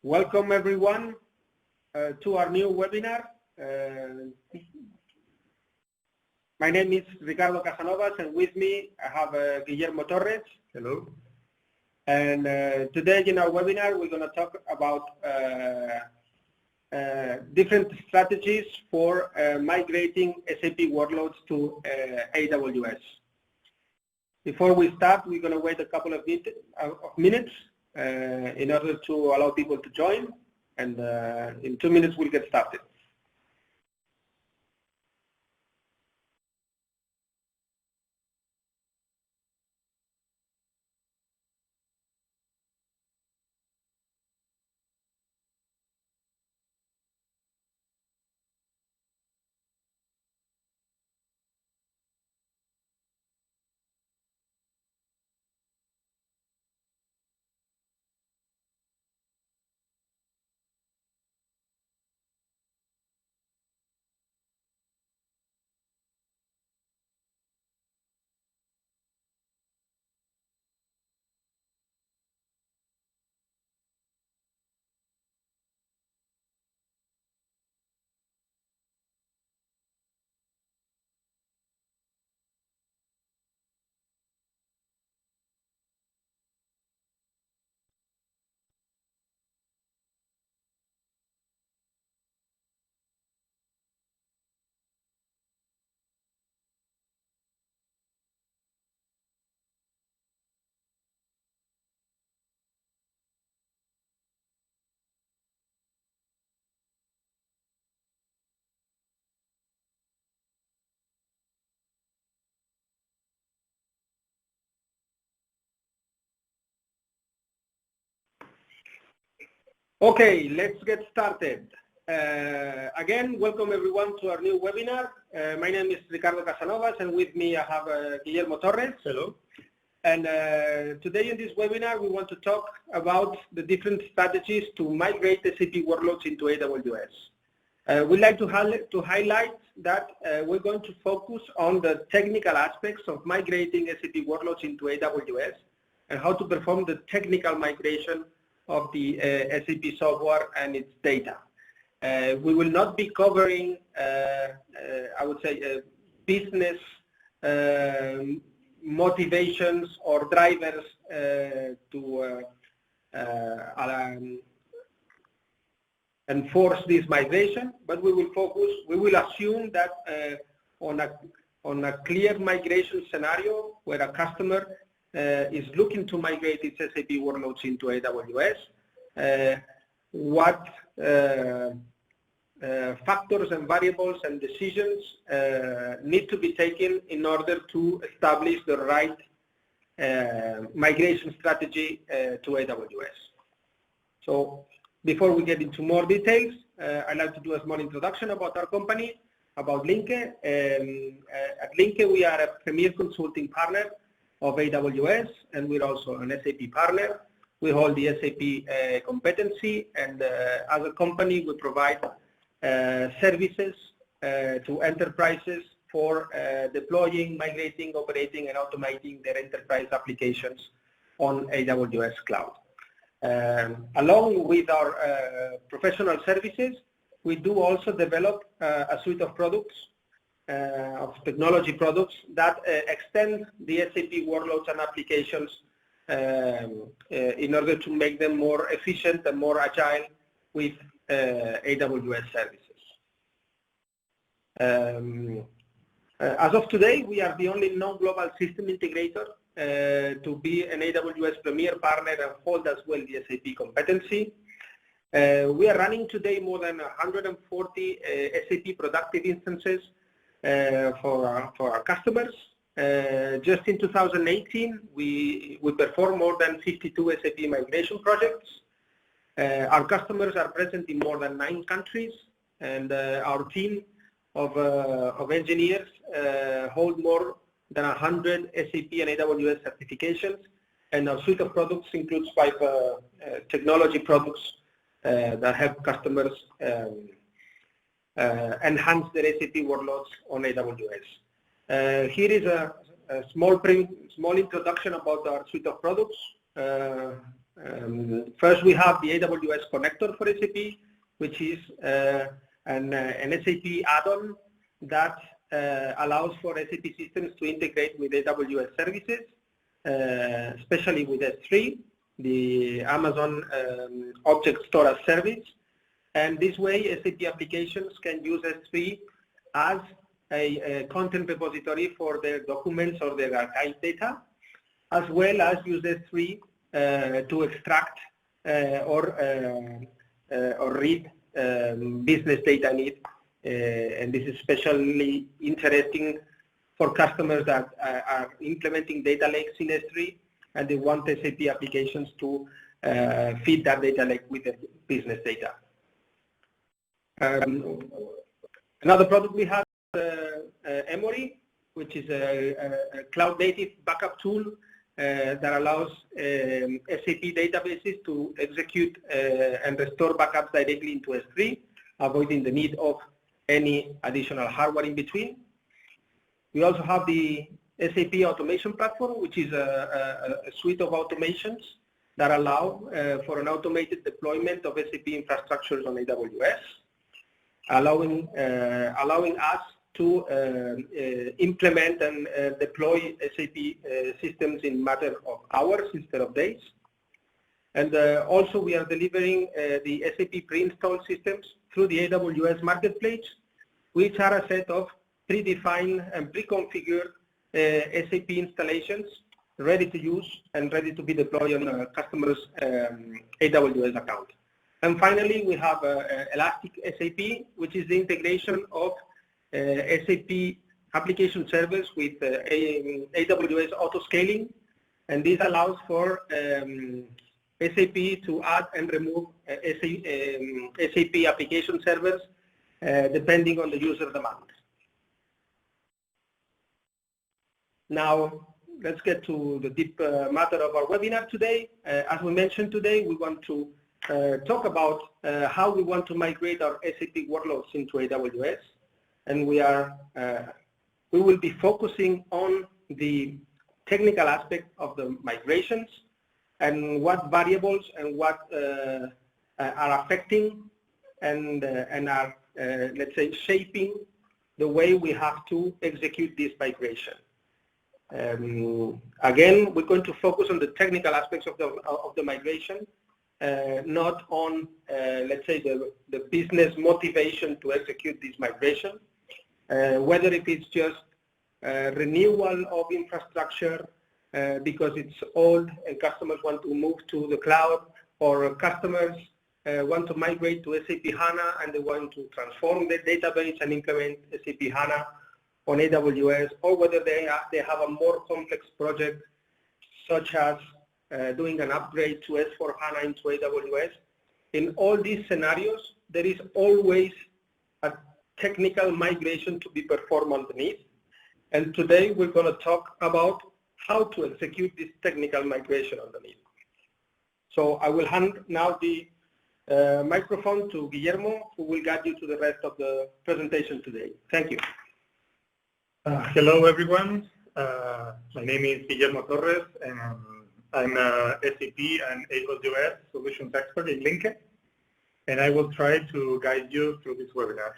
Welcome everyone to our new webinar. My name is Ricardo Casanovas, and with me I have Guillermo Torres. Hello. And today in our webinar we're going to talk about different strategies for migrating SAP workloads to AWS. Before we start, we're going to wait a couple of minutes in order to allow people to join, and in 2 minutes we'll get started. Okay, let's get started. Again, welcome everyone to our new webinar. My name is Ricardo Casanovas, and with me I have Guillermo Torres. Hello. And today in this webinar we want to talk about the different strategies to migrate SAP workloads into AWS. We'd like to highlight that we're going to focus on the technical aspects of migrating SAP workloads into AWS and how to perform the technical migration of the SAP software and its data. We will not be covering, I would say, business motivations or drivers to enforce this migration, but we will assume that on a clear migration scenario where a customer is looking to migrate its SAP workloads into AWS, what factors and variables and decisions need to be taken in order to establish the right migration strategy to AWS. So before we get into more details, I'd like to do a small introduction about our company, about Linke. At Linke we are a premier consulting partner of AWS, and we're also an SAP partner. We hold the SAP competency, and as a company we provide services to enterprises for deploying, migrating, operating, and automating their enterprise applications on AWS cloud. Along with our professional services, we do also develop a suite of products, of technology products that extend the SAP workloads and applications in order to make them more efficient and more agile with AWS services. As of today, we are the only non-global system integrator to be an AWS Premier partner and hold as well the SAP competency. We are running today more than 140 SAP productive instances for our customers. Just in 2018, we performed more than 52 SAP migration projects. Our customers are present in more than 9 countries, and our team of engineers hold more than 100 SAP and AWS certifications, and our suite of products includes 5 technology products that help customers enhance their SAP workloads on AWS. Here is a small introduction about our suite of products. First, we have the AWS connector for SAP, which is an SAP add-on that allows for SAP systems to integrate with AWS services, especially with S3, the Amazon Object Storage Service. And this way, SAP applications can use S3 as a content repository for their documents or their archive data, as well as use S3 to extract or read business data need. And this is especially interesting for customers that are implementing data lakes in S3 and they want SAP applications to feed that data lake with the business data. Another product we have is Emory, which is a cloud-native backup tool that allows SAP databases to execute and restore backups directly into S3, avoiding the need of any additional hardware in between. We also have the SAP Automation Platform, which is a suite of automations that allow for an automated deployment of SAP infrastructures on AWS, allowing us to implement and deploy SAP systems in matter of hours instead of days. And also we are delivering the SAP pre-installed systems through the AWS Marketplace, which are a set of predefined and pre-configured SAP installations ready to use and ready to be deployed on a customer's AWS account. And finally, we have Elastic SAP, which is the integration of SAP application servers with AWS auto-scaling. And this allows for SAP to add and remove SAP application servers depending on the user demand. Now, let's get to the deep matter of our webinar today. As we mentioned today, we want to talk about how we want to migrate our SAP workloads into AWS. And we will be focusing on the technical aspect of the migrations and what variables and what are affecting and are, let's say, shaping the way we have to execute this migration. Again, we're going to focus on the technical aspects of the migration, not on, let's say, the business motivation to execute this migration, whether if it's just renewal of infrastructure because it's old and customers want to move to the cloud, or customers want to migrate to SAP HANA and they want to transform their database and implement SAP HANA on AWS, or whether they have a more complex project such as doing an upgrade to S4 HANA into AWS. In all these scenarios, there is always a technical migration to be performed underneath. And today we're going to talk about how to execute this technical migration underneath. So I will hand now the microphone to Guillermo, who will guide you to the rest of the presentation today. Thank you. Hello, everyone. My name is Guillermo Torres, and I'm a SAP and AWS solutions expert in Linke, and I will try to guide you through this webinar.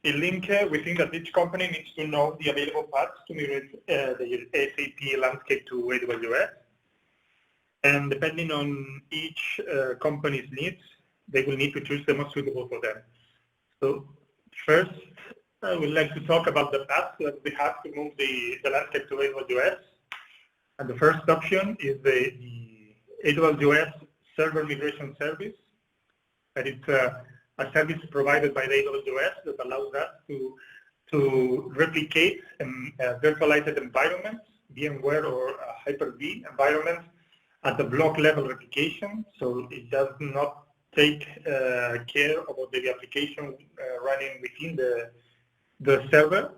In Linke, we think that each company needs to know the available paths to migrate the SAP landscape to AWS. And depending on each company's needs, they will need to choose the most suitable for them. So first, I would like to talk about the paths that we have to move the landscape to AWS. And the first option is the AWS Server Migration Service. And it's a service provided by the AWS that allows us to replicate virtualized environments, VMware or Hyper-V environments, at the block level replication. So it does not take care about the application running within the server,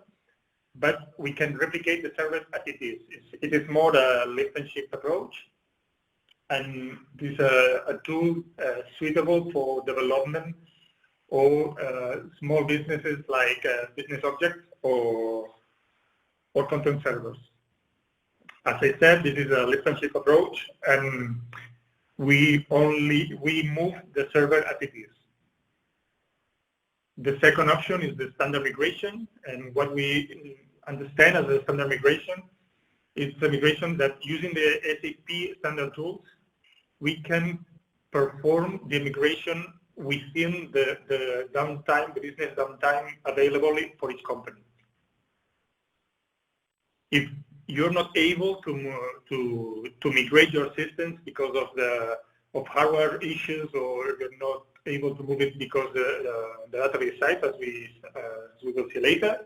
but we can replicate the service as it is. It is more a lift and shift approach, and this is a tool suitable for development or small businesses like business objects or content servers. As I said, this is a lift and shift approach, and we move the server as it is. The second option is the standard migration, and what we understand as a standard migration is a migration that using the SAP standard tools, we can perform the migration within the downtime, the business downtime available for each company. If you're not able to migrate your systems because of hardware issues, or you're not able to move it because the database size, as we will see later,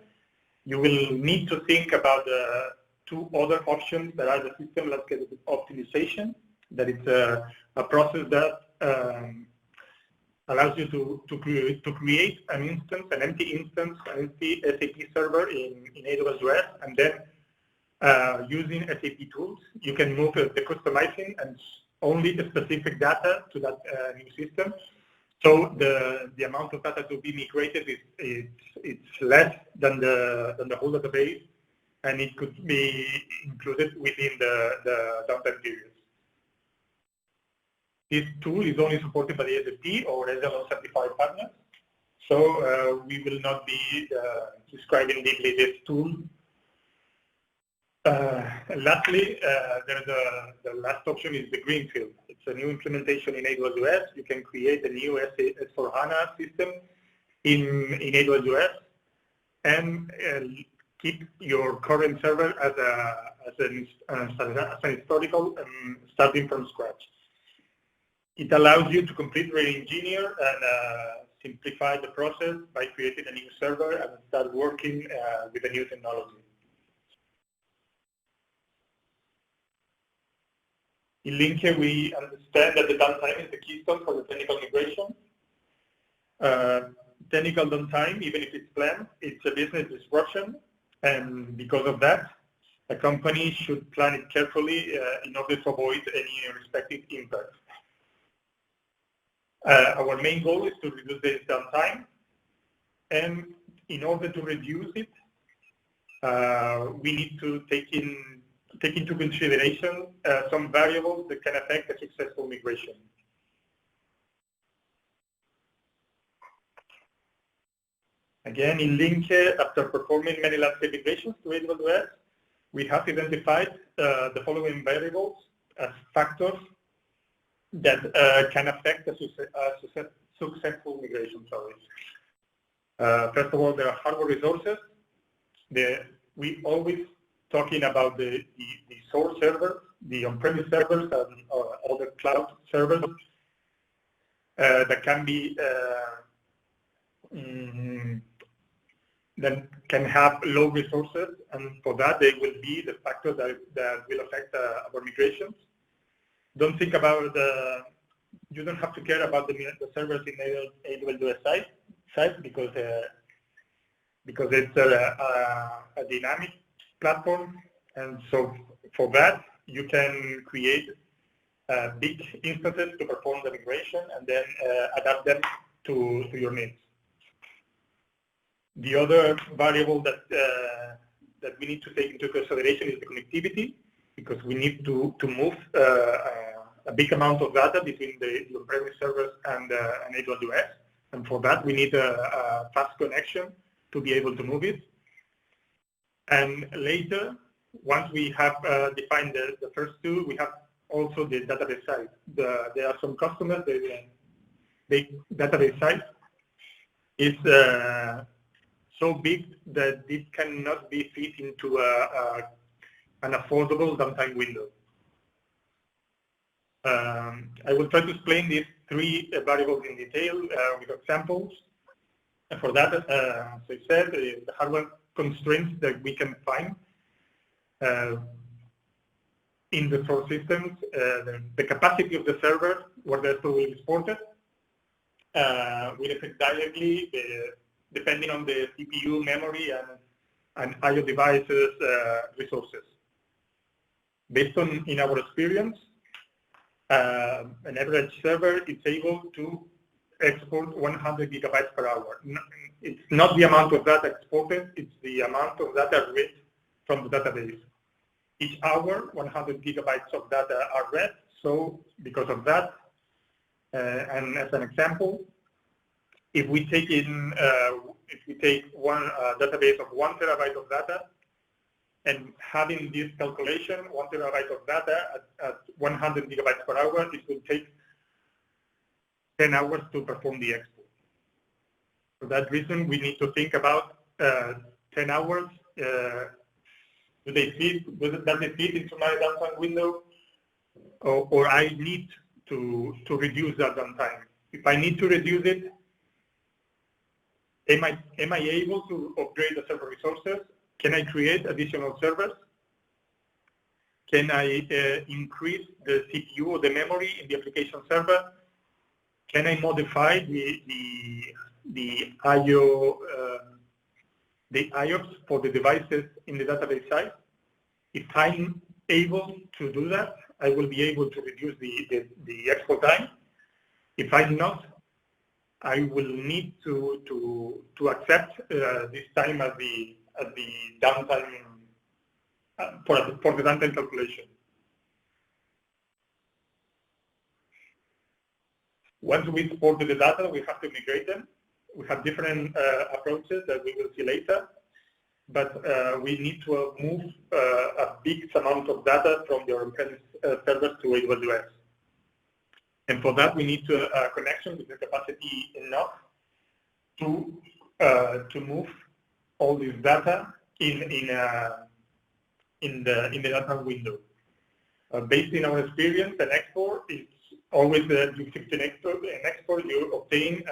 you will need to think about the two other options that are the system landscape optimization. That is a process that allows you to create an instance, an empty instance, an empty SAP server in AWS, and then using SAP tools, you can move the customizing and only the specific data to that new system. So the amount of data to be migrated it's less than the whole database, and it could be included within the downtime periods. This tool is only supported by the SAP or SLO certified partners, so we will not be describing deeply this tool. Lastly, the last option is the greenfield. It's a new implementation in AWS. You can create a new S4HANA system in AWS and keep your current server as an historical starting from scratch. It allows you to completely re-engineer and simplify the process by creating a new server and start working with a new technology. In Linke, we understand that the downtime is the keystone for the technical migration. Technical downtime, even if it's planned, it's a business disruption, and because of that, a company should plan it carefully in order to avoid any unexpected impact. Our main goal is to reduce the downtime, and in order to reduce it, we need to take into consideration some variables that can affect a successful migration. Again, in Linke, after performing many landscape migrations to AWS, we have identified the following variables as factors that can affect a successful migration. First of all, there are hardware resources. We always talking about the source server, the on-premise servers, and other cloud servers that can be that can have low resources, and for that they will be the factors that will affect our migrations. Don't think about you don't have to care about the servers in AWS site because it's a dynamic platform, and so for that you can create big instances to perform the migration and then adapt them to your needs. The other variable that we need to take into consideration is the connectivity, because we need to move a big amount of data between the on-premise servers and AWS, and for that we need a fast connection to be able to move it. And later, once we have defined the first two, we have also the database size. There are some customers, the database size is so big that it cannot be fit into an affordable downtime window. I will try to explain these three variables in detail with examples. And for that, as I said, the hardware constraints that we can find in the source systems, the capacity of the server where the data will be exported will affect directly depending on the CPU, memory, and I/O devices resources. Based on in our experience, an average server is able to export 100 gigabytes per hour. It's not the amount of data exported, it's the amount of data read from the database. each hour, 100 gigabytes of data are read. So because of that, and as an example, if we take one database of 1 terabyte of data, and having this calculation, 1 terabyte of data at 100 gigabytes per hour, it will take 10 hours to perform the export. For that reason, we need to think about 10 hours. Does it fit into my downtime window, or I need to reduce that downtime? If I need to reduce it, am I able to upgrade the server resources? Can I create additional servers? Can I increase the CPU or the memory in the application server? Can I modify the IOPS for the devices in the database side? If I'm able to do that, I will be able to reduce the export time. If I'm not, I will need to accept this time as the downtime for the downtime calculation. Once we export the data, we have to migrate them. We have different approaches that we will see later, but we need to move a big amount of data from the on-premise servers to AWS. And for that, we need a connection with the capacity enough to move all this data in the data window. Based in our experience, an export is always you fix an export, you obtain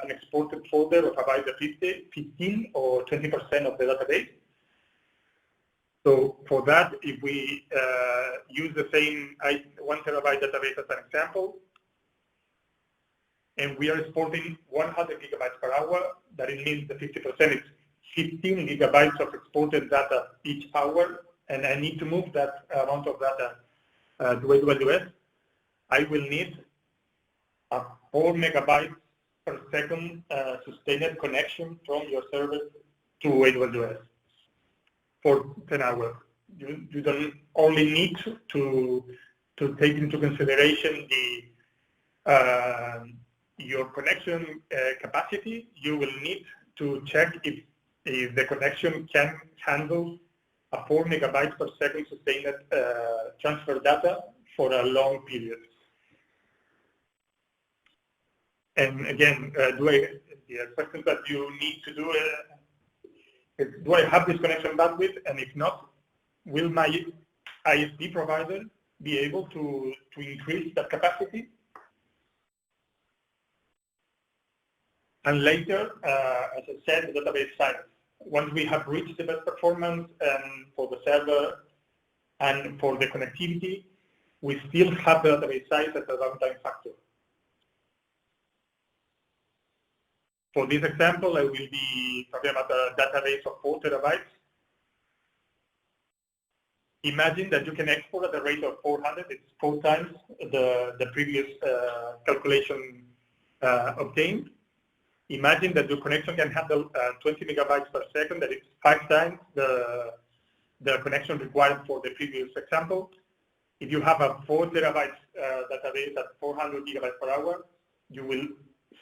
an exported folder of about 15 or 20% of the database. So for that, if we use the same 1 terabyte database as an example, and we are exporting 100 gigabytes per hour, that it means the 50% is 15 gigabytes of exported data each hour, and I need to move that amount of data to AWS. I will need a 4 megabytes per second sustained connection from your server to AWS for 10 hours. You don't only need to take into consideration your connection capacity. You will need to check if the connection can handle a 4 megabytes per second sustained transfer data for a long period. And again, the question that you need to do is, do I have this connection bandwidth? And if not, will my ISP provider be able to increase that capacity? And later, as I said, the database size. Once we have reached the best performance for the server and for the connectivity, we still have the database size as a downtime factor. For this example, I will be talking about a database of 4 terabytes. Imagine that you can export at a rate of 400. It's 4 times the previous calculation obtained. Imagine that your connection can handle 20 megabytes per second. That is 5 times the connection required for the previous example. If you have a 4 terabytes database at 400 gigabytes per hour, you will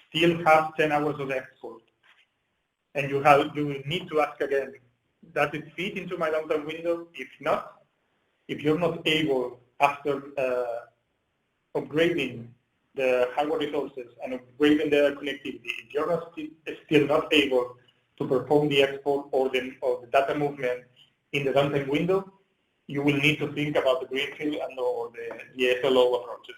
still have 10 hours of export. And you will need to ask again, does it fit into my downtime window? If not, if you're not able, after upgrading the hardware resources and upgrading the connectivity, if you're still not able to perform the export or the data movement in the downtime window, you will need to think about the greenfield and or the SLO approaches.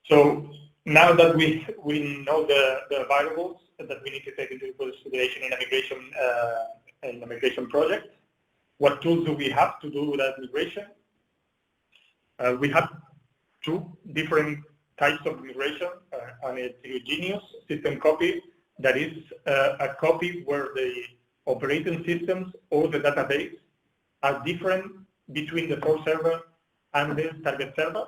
So now that we know the variables that we need to take into consideration in a migration project, what tools do we have to do that migration? We have 2 different types of migration. An heterogeneous system copy, that is a copy where the operating systems or the database are different between the core server and the target server.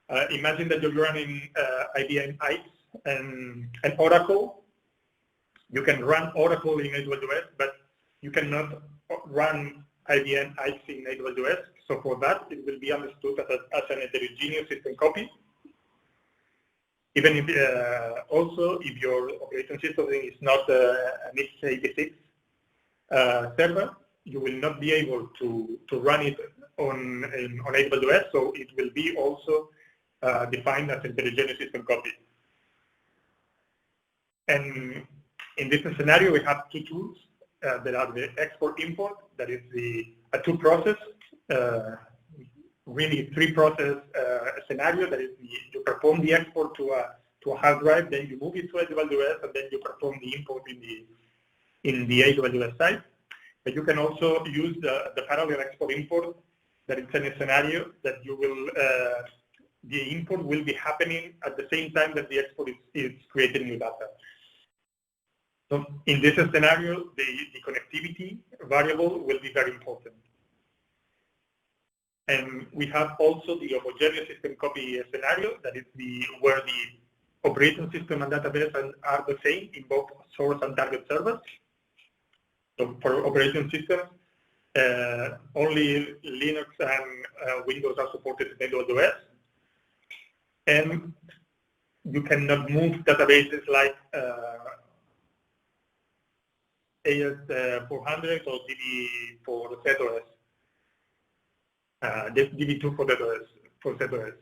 Imagine that you're running IBM ICE and Oracle. You can run Oracle in AWS, but you cannot run IBM ICE in AWS. So for that, it will be understood as an heterogeneous system copy. Even if also if your operating system is not an x86 server, you will not be able to run it on AWS. So it will be also defined as a heterogeneous system copy. And in this scenario, we have two tools. There are the export-import, that is a two-process, really three-process scenario. That is, you perform the export to a hard drive, then you move it to AWS, and then you perform the import in the AWS side. But you can also use the parallel export-import. That is in a scenario that you will the import will be happening at the same time that the export is creating new data. So in this scenario, the connectivity variable will be very important. And we have also the homogeneous system copy scenario, that is where the operating system and database are the same in both source and target servers. So for operating systems, only Linux and Windows are supported in AWS. And you cannot move databases like AS400 or DB for ZOS, DB2 for ZOS.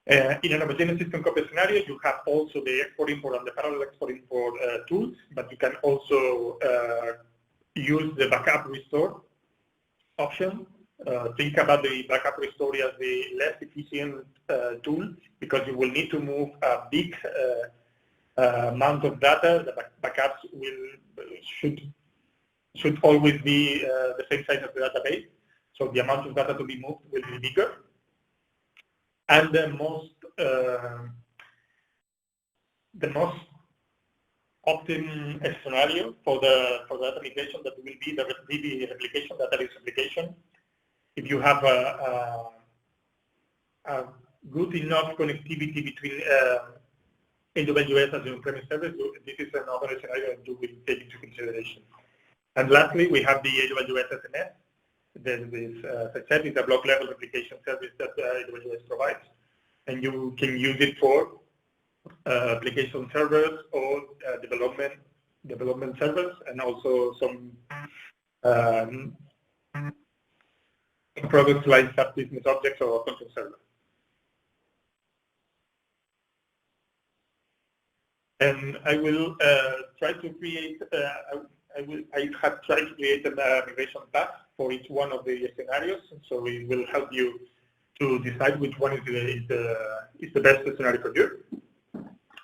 In an homogeneous system copy scenario, you have also the export-import and the parallel export-import tools, but you can also use the backup restore option. Think about the backup restore as the less efficient tool, because you will need to move a big amount of data. The backups should always be the same size as the database, so the amount of data to be moved will be bigger. And the most optimum scenario for the data migration, that will be the DB replication, database replication. If you have a good enough connectivity between AWS and the on-premise service, this is another scenario that you will take into consideration. And lastly, we have the AWS SNS. This, as I said, is a block level replication service that AWS provides, and you can use it for application servers or development servers, and also some products like SAP Business Objects or control server. And I will try to create. I have tried to create a migration path for each one of the scenarios, so it will help you to decide which one is the best scenario for you.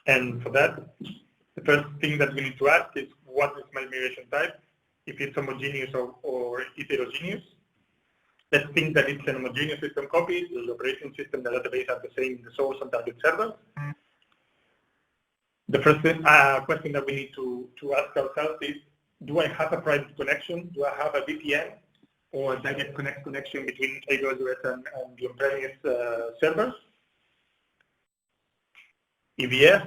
And for that, the first thing that we need to ask is, what is my migration type? If it's homogeneous or heterogeneous. Let's think that it's an homogeneous system copy. The operating system, the database are the same in the source and target server. The first question that we need to ask ourselves is, do I have a private connection? Do I have a VPN or a direct connection between AWS and the on-premise servers? If yes,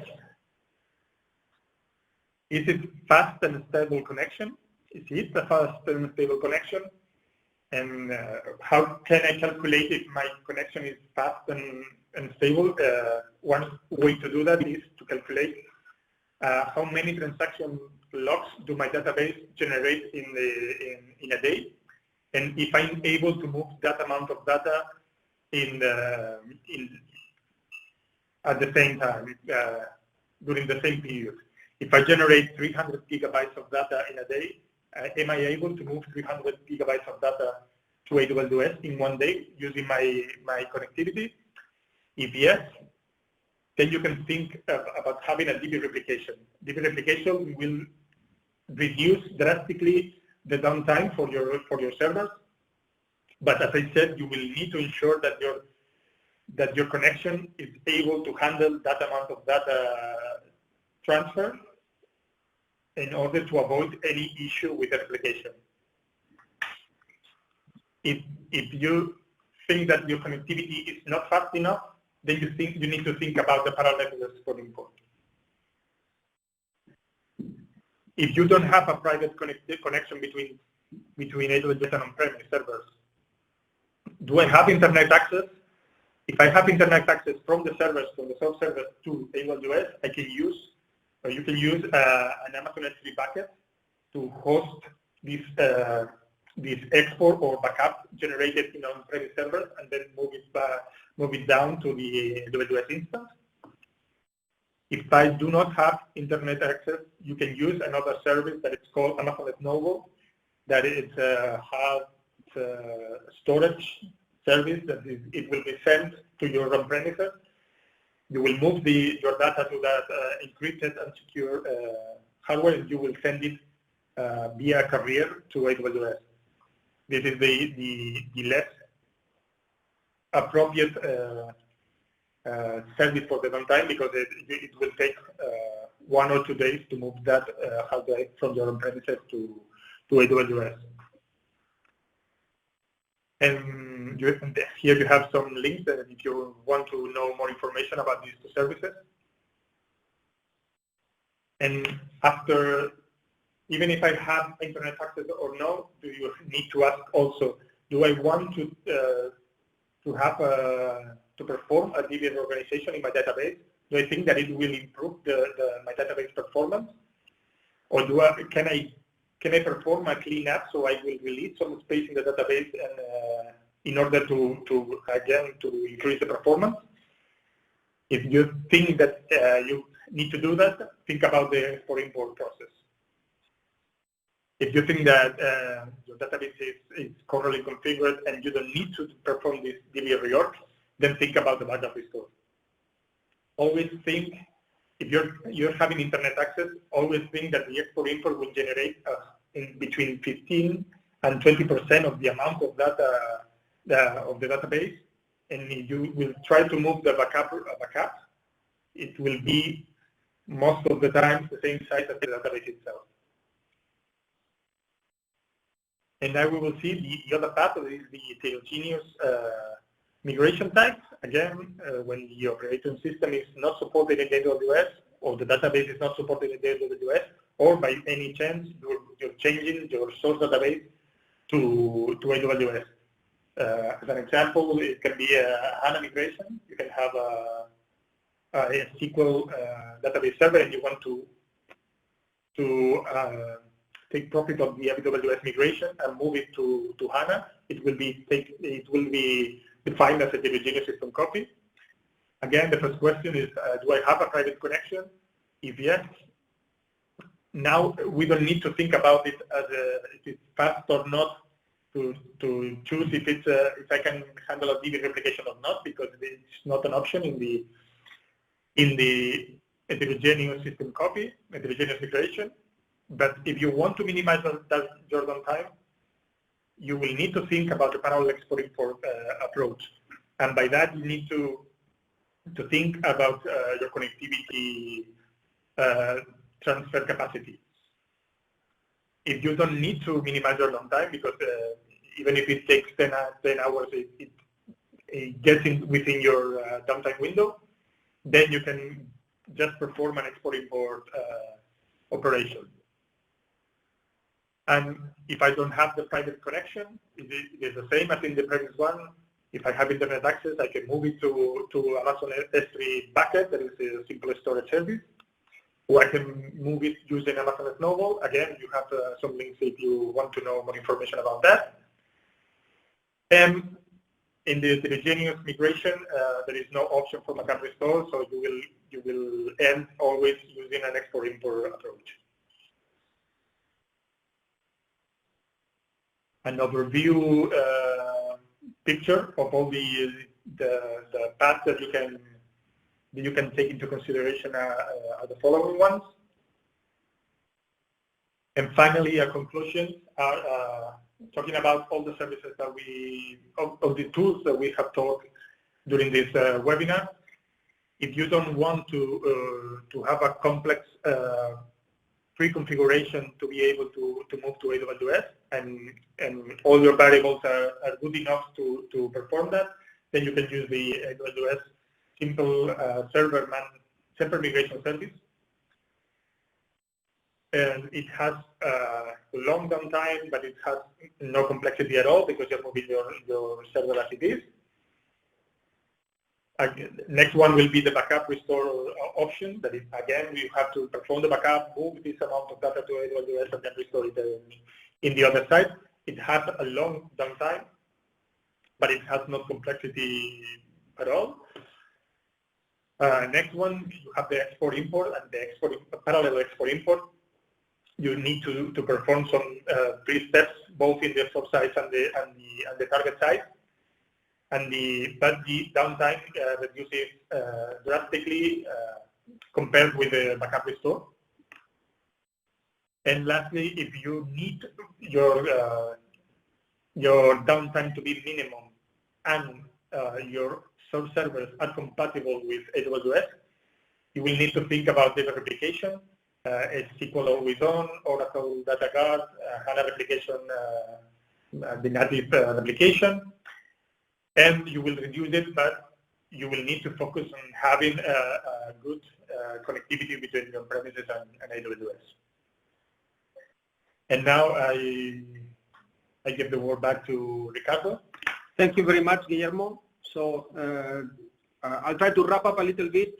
is it fast and stable connection? Is it a fast and stable connection? And how can I calculate if my connection is fast and stable? One way to do that is to calculate how many transaction logs do my database generate in a day, and if I'm able to move that amount of data at the same time during the same period. If I generate 300 gigabytes of data in a day, am I able to move 300 gigabytes of data to AWS in one day using my connectivity? If yes, then you can think about having a DB replication. DB replication will reduce drastically the downtime for your servers, but as I said, you will need to ensure that your connection is able to handle that amount of data transfer in order to avoid any issue with the replication. If you think that your connectivity is not fast enough, then you need to think about the parallel networks for import. If you don't have a private connection between AWS and on-premise servers, do I have internet access? If I have internet access from the sub-servers to AWS, you can use an Amazon S3 bucket to host this export or backup generated in on-premise servers and then move it down to the AWS instance. If I do not have internet access, you can use another service that is called Amazon Snowball, that it has storage service that it will be sent to your on-premises. You will move your data to that encrypted and secure hardware, and you will send it via carrier to AWS. This is the less appropriate service for the downtime, because it will take 1 or 2 days to move that hardware from your on-premises to AWS. And here you have some links if you want to know more information about these two services. And after, even if I have internet access or no, do you need to ask also, do I want to perform a DB organization in my database? Do I think that it will improve my database performance? Or can I perform a cleanup, so I will release some space in the database and in order to increase the performance? If you think that you need to do that, think about the export-import process. If you think that your database is correctly configured and you don't need to perform this DB reorg, then think about the backup restore. Always think, if you're having internet access, always think that the export-import will generate in between 15 and 20% of the amount of data of the database, and if you will try to move the backup, it will be most of the time the same size as the database itself. And now we will see the other path is the heterogeneous migration type. Again, when the operating system is not supported in AWS, or the database is not supported in AWS, or by any chance you're changing your source database to AWS. As an example, it can be a HANA migration. You can have a SQL database server, and you want to take profit of the AWS migration and move it to HANA. It will be defined as a heterogeneous system copy. Again, the first question is, do I have a private connection? If yes, now we don't need to think about it as if it's fast or not to choose if I can handle a DB replication or not, because it's not an option in the heterogeneous system copy, heterogeneous migration. But if you want to minimize your downtime, you will need to think about the parallel export-import approach. And by that, you need to think about your connectivity transfer capacity. If you don't need to minimize your downtime, because even if it takes 10 hours, it gets within your downtime window, then you can just perform an export-import operation. And if I don't have the private connection, it is the same as in the previous one. If I have internet access, I can move it to Amazon S3 bucket, that is a simple storage service. Or I can move it using Amazon Snowball. Again, you have some links if you want to know more information about that. And in the heterogeneous migration, there is no option for backup restore, so you will end always using an export-import approach. An overview picture of all the paths that you can take into consideration are the following ones. And finally, a conclusion are talking about all the services that all the tools that we have talked during this webinar. If you don't want to have a complex pre-configuration to be able to move to AWS, and all your variables are good enough to perform that, then you can use the AWS simple server migration service. And it has long downtime, but it has no complexity at all because you're moving your server as it is. Next one will be the backup restore option. That is, again, you have to perform the backup, move this amount of data to AWS, and then restore it in the other side. It has a long downtime, but it has no complexity at all. Next one, you have the export-import, and the parallel export-import. You need to perform some pre-steps, both in the source side and the target side. But the downtime reduces drastically compared with the backup restore. And lastly, if you need your downtime to be minimum and your source servers are compatible with AWS, you will need to think about data replication, SQL always on, Oracle Data Guard, HANA replication, the native replication. And you will reduce it, but you will need to focus on having a good connectivity between your premises and AWS. And now I give the word back to Ricardo. Thank you very much, Guillermo. So I'll try to wrap up a little bit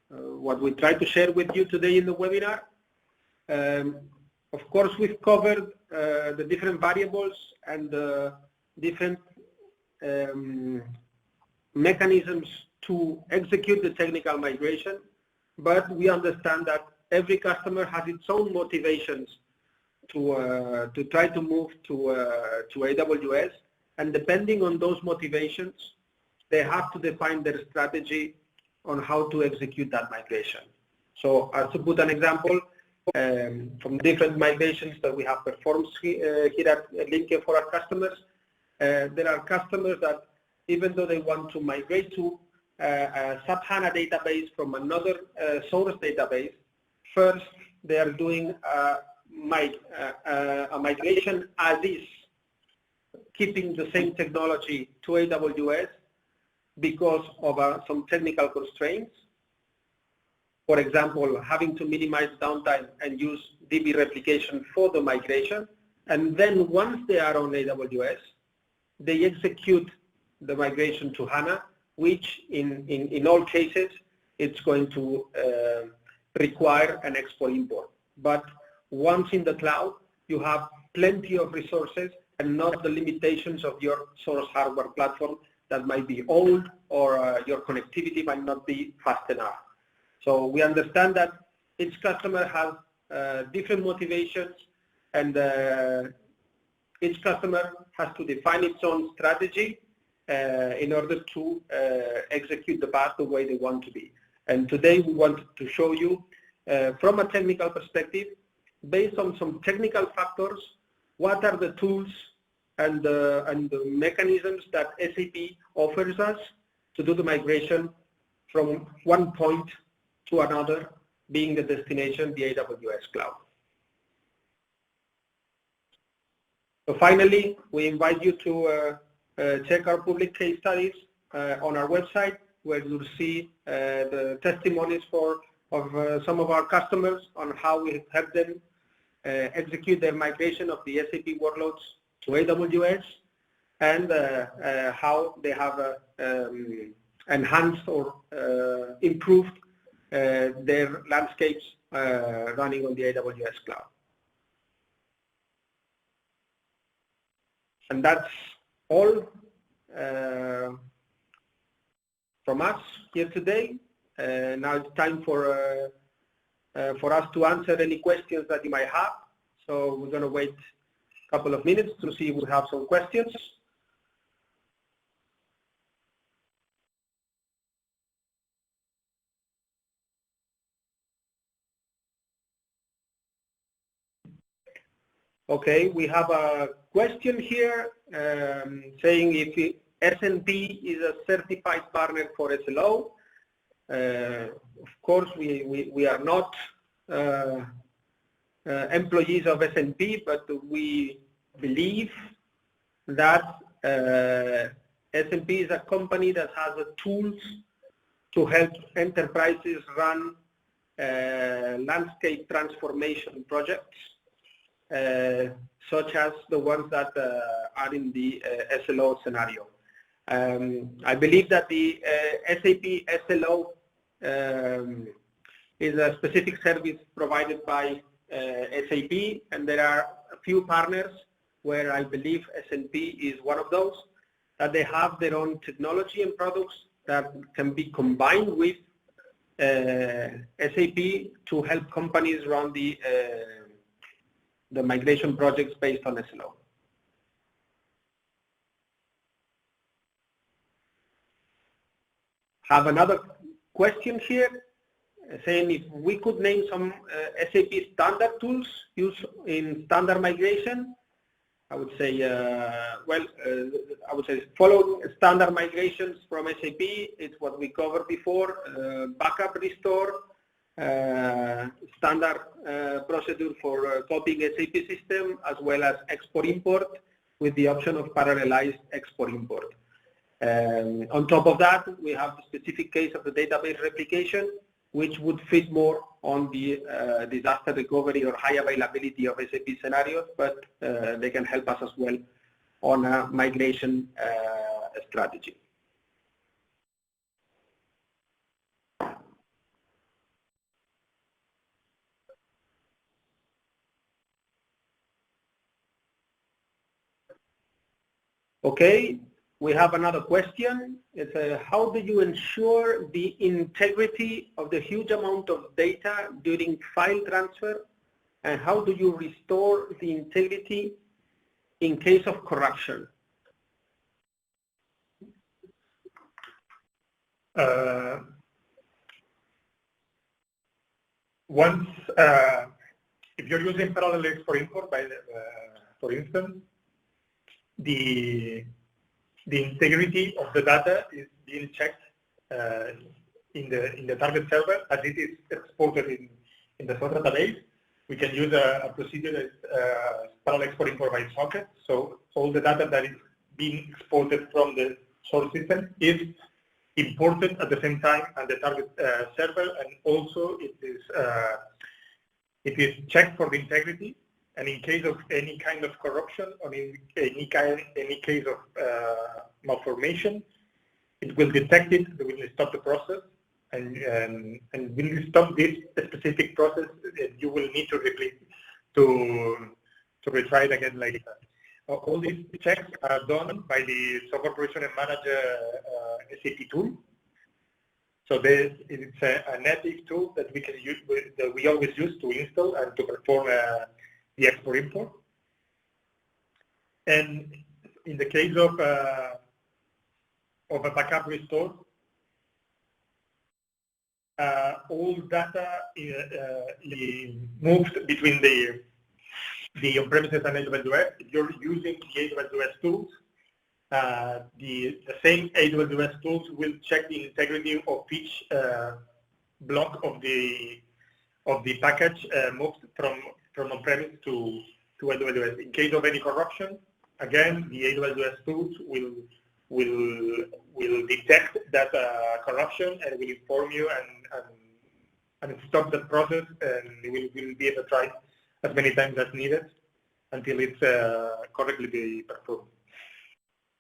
what we tried to share with you today in the webinar. Of course, we've covered the different variables and the different mechanisms to execute the technical migration, but we understand that every customer has its own motivations to try to move to AWS, and depending on those motivations, they have to define their strategy on how to execute that migration. So, as to put an example, from different migrations that we have performed here at Linke for our customers, there are customers that, even though they want to migrate to a SAP HANA database from another source database, first they are doing a migration as is, keeping the same technology to AWS because of some technical constraints. For example, having to minimize downtime and use DB replication for the migration. And then once they are on AWS, they execute the migration to HANA, which in all cases, it's going to require an export-import. But once in the cloud, you have plenty of resources and not the limitations of your source hardware platform that might be old, or your connectivity might not be fast enough. So we understand that each customer has different motivations, and each customer has to define its own strategy in order to execute the path the way they want to be. And today we want to show you from a technical perspective, based on some technical factors, what are the tools and the mechanisms that SAP offers us to do the migration from one point to another, being the destination, the AWS cloud. So finally, we invite you to check our public case studies on our website, where you'll see the testimonies of some of our customers on how we help them execute their migration of the SAP workloads to AWS, and how they have enhanced or improved their landscapes running on the AWS cloud. And that's all from us here today. Now it's time for us to answer any questions that you might have. So we're going to wait a couple of minutes to see if we have some questions. Okay, we have a question here saying if S&P is a certified partner for SLO. Of course, we are not employees of S&P, but we believe that S&P is a company that has the tools to help enterprises run landscape transformation projects, such as the ones that are in the SLO scenario. I believe that the SAP SLO is a specific service provided by SAP, and there are a few partners where I believe S&P is one of those, that they have their own technology and products that can be combined with SAP to help companies run the migration projects based on SLO. Have another question here saying if we could name some SAP standard tools used in standard migration. I would say, I would say follow standard migrations from SAP. It's what we covered before, backup restore, standard procedure for copying SAP system, as well as export import with the option of parallelized export import. On top of that, we have the specific case of the database replication, which would fit more on the disaster recovery or high availability of SAP scenarios, but they can help us as well on a migration strategy. Okay. We have another question. It's how do you ensure the integrity of the huge amount of data during file transfer, and how do you restore the integrity in case of corruption? Once, if you're using parallel export import, for instance, the integrity of the data is being checked in the target server as it is exported in the source database. We can use a procedure that parallel export import by socket. So all the data that is being exported from the source system is imported at the same time at the target server, and also it is checked for the integrity. And in case of any kind of corruption or in any case of malformation, it will detect it, it will stop the process, and when you stop this specific process, you will need to retry it again later. All these checks are done by the software provision and manager SAP tool. So it's a native tool that we can use, that we always use to install and to perform the export import. And in the case of a backup restore, all data moves between the on-premises and AWS. If you're using the AWS tools, the same AWS tools will check the integrity of each block of the package moved from on-premise to AWS. In case of any corruption, again, the AWS tools will detect that corruption and will inform you and stop the process, and it will be able to try as many times as needed until it's correctly be performed.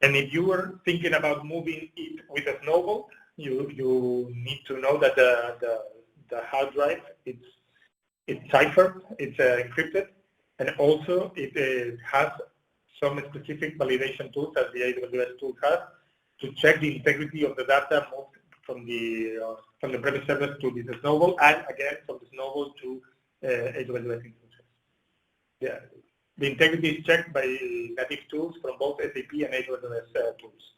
And if you were thinking about moving it with a snowball, you need to know that the hard drive it's ciphered, it's encrypted, and also it has some specific validation tools that the AWS tool has to check the integrity of the data moved from the premise service to the snowball, and again from the snowball to AWS instances. Yeah, the integrity is checked by native tools from both SAP and AWS tools.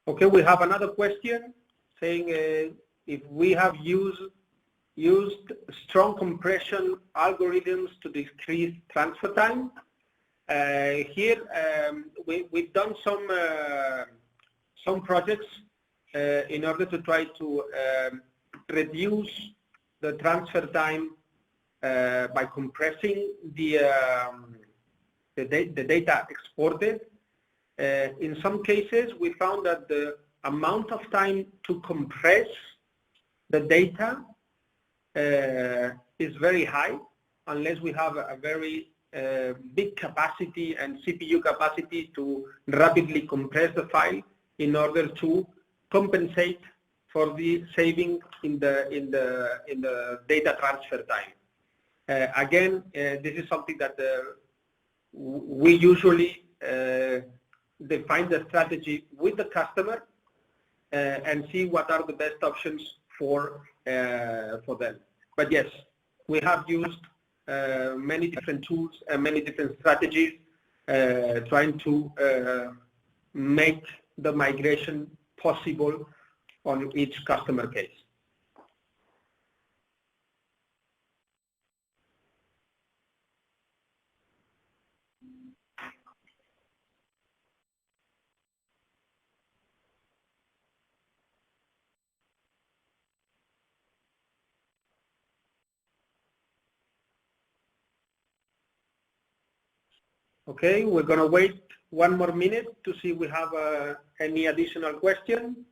Okay, we have another question saying if we have used used strong compression algorithms to decrease transfer time. Here, we've done some projects in order to try to reduce the transfer time by compressing the data exported. In some cases, we found that the amount of time to compress the data is very high, unless we have a very big capacity and CPU capacity to rapidly compress the file in order to compensate for the saving in the data transfer time. Again, this is something that we usually define the strategy with the customer and see what are the best options for them. But yes, we have used many different tools and many different strategies trying to make the migration possible on each customer case. Okay, we're going to wait 1 more minute to see if we have any additional question.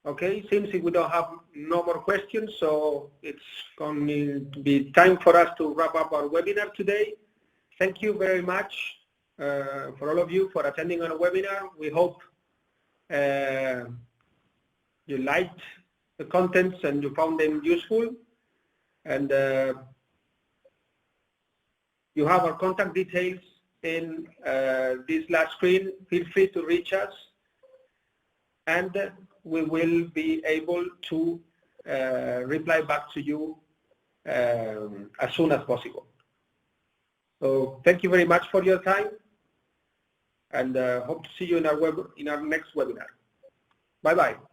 Okay, seems like we don't have no more questions, so it's going to be time for us to wrap up our webinar today. Thank you very much for all of you for attending our webinar. We hope you liked the contents and you found them useful. And you have our contact details in this last screen. Feel free to reach us, and we will be able to reply back to you as soon as possible. So thank you very much for your time, and hope to see you in our next webinar. Bye-bye.